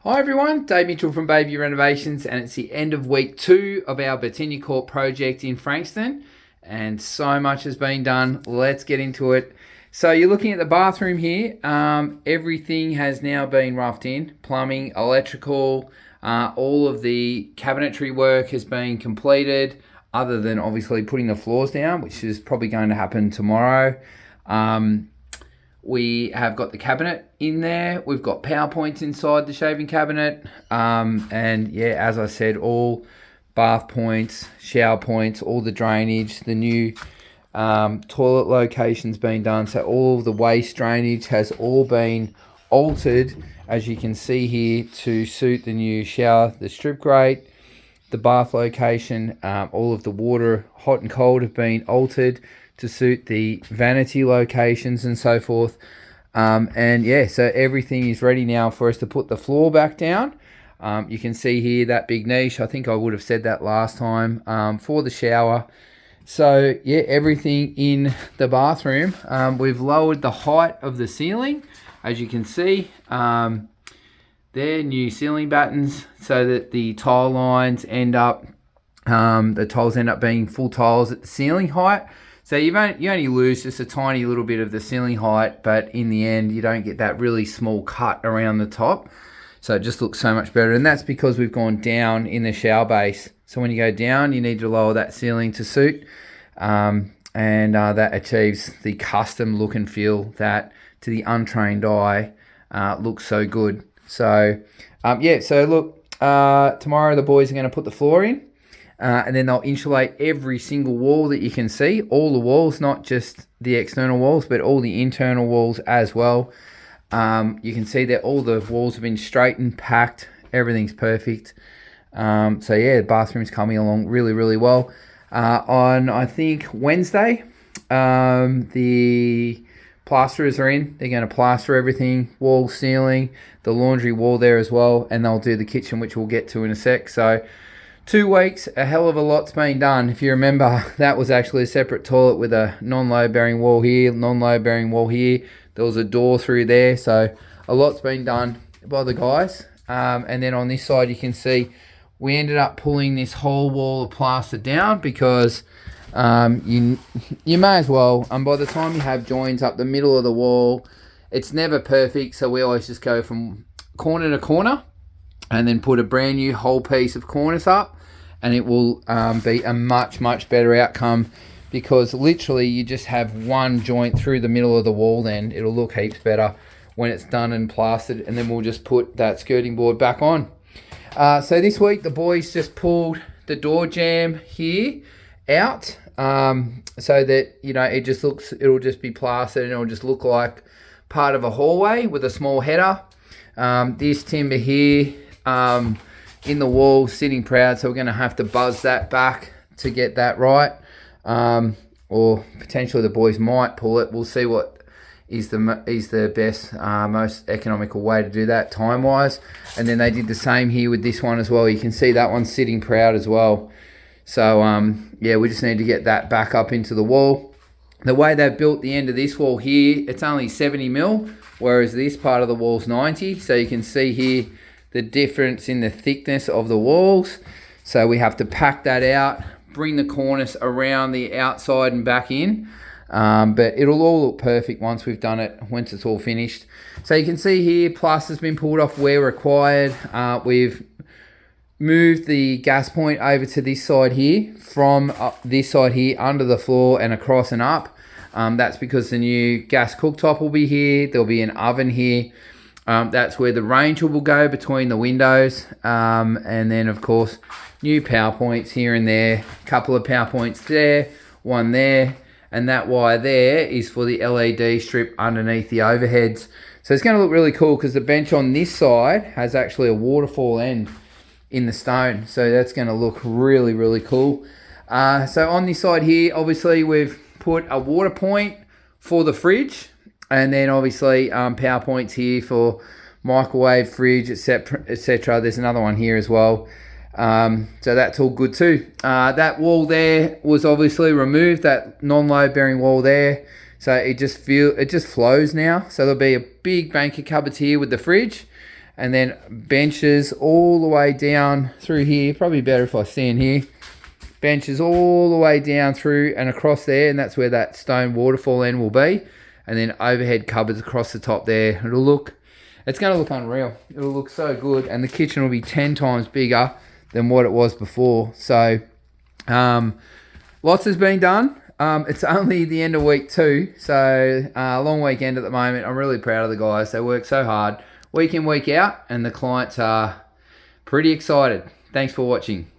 Hi everyone, Dave Mitchell from Bayview Renovations, and it's the end of week 2 of our Birtinya Court project in Frankston, and so much has been done. Let's get into it. So you're looking at the bathroom here. Everything has now been roughed in. Plumbing, electrical, all of the cabinetry work has been completed, other than obviously putting the floors down, which is probably going to happen tomorrow. We have got the cabinet in there. We've got power points inside the shaving cabinet. And yeah, as I said, all bath points, shower points, all the drainage, the new toilet location's been done. So all of the waste drainage has all been altered, as you can see here, to suit the new shower, the strip grate, the bath location. All of the water, hot and cold, have been altered to suit the vanity locations and so forth. And yeah, so everything is ready now for us to put the floor back down. You can see here that big niche. I think I would have said that last time, for the shower. So yeah, everything in the bathroom. We've lowered the height of the ceiling, as you can see. They're new ceiling battens so that the tile lines end up, the tiles end up being full tiles at the ceiling height. So you only lose just a tiny little bit of the ceiling height, but in the end, you don't get that really small cut around the top. So it just looks so much better. And that's because we've gone down in the shower base. So when you go down, you need to lower that ceiling to suit. And that achieves the custom look and feel that, to the untrained eye, looks so good. So, yeah, so look, tomorrow the boys are going to put the floor in. And then they'll insulate every single wall that you can see, all the walls, not just the external walls, but all the internal walls as well. You can see that all the walls have been straightened, packed, everything's perfect. So yeah, the bathroom's coming along really, really well. On, I think, Wednesday, the plasterers are in. They're going to plaster everything, wall, ceiling, the laundry wall there as well, and they'll do the kitchen, which we'll get to in a sec. So 2 weeks, a hell of a lot's been done. If you remember, that was actually a separate toilet with a non-load bearing wall here, non-load bearing wall here. There was a door through there, so a lot's been done by the guys. And then on this side, you can see we ended up pulling this whole wall of plaster down because you may as well. By the time you have joins up the middle of the wall, it's never perfect, so we always just go from corner to corner and then put a brand new whole piece of cornice up, and it will be a much, much better outcome, because literally you just have one joint through the middle of the wall. Then it'll look heaps better when it's done and plastered, and then we'll just put that skirting board back on. So this week the boys just pulled the door jamb here out, so that, you know, it'll just be plastered and it'll just look like part of a hallway with a small header. This timber here, in the wall, sitting proud, so we're going to have to buzz that back to get that right, or potentially the boys might pull it. We'll see what is the best, most economical way to do that time wise. And then they did the same here with this one as well. You can see that one's sitting proud as well. So yeah, we just need to get that back up into the wall. The way they've built the end of this wall here, it's only 70 mil, whereas this part of the wall's 90. So you can see here the difference in the thickness of the walls. So we have to pack that out, bring the cornice around the outside and back in. But it'll all look perfect once we've done it, once it's all finished. So you can see here, plaster's been pulled off where required. We've moved the gas point over to this side here, from this side here under the floor and across and up. That's because the new gas cooktop will be here. There'll be an oven here. That's where the ranger will go between the windows. And then, of course, new power points here and there. A couple of power points there, one there. And that wire there is for the LED strip underneath the overheads. So it's going to look really cool, because the bench on this side has actually a waterfall end in the stone. So that's going to look really, really cool. So on this side here, obviously, we've put a water point for the fridge. And then obviously power points here for microwave, fridge, etc., etc. There's another one here as well. So that's all good too. That wall there was obviously removed, that non-load bearing wall there. So it just flows now. So there'll be a big bank of cupboards here with the fridge. And then benches all the way down through here. Probably better if I stand here. Benches all the way down through and across there, and that's where that stone waterfall end will be. And then overhead cupboards across the top there. It's going to look unreal. It'll look so good, and the kitchen will be 10 times bigger than what it was before. So lots has been done. It's only the end of week 2, so long weekend at the moment. I'm really proud of the guys. They work so hard week in, week out, and the clients are pretty excited. Thanks for watching.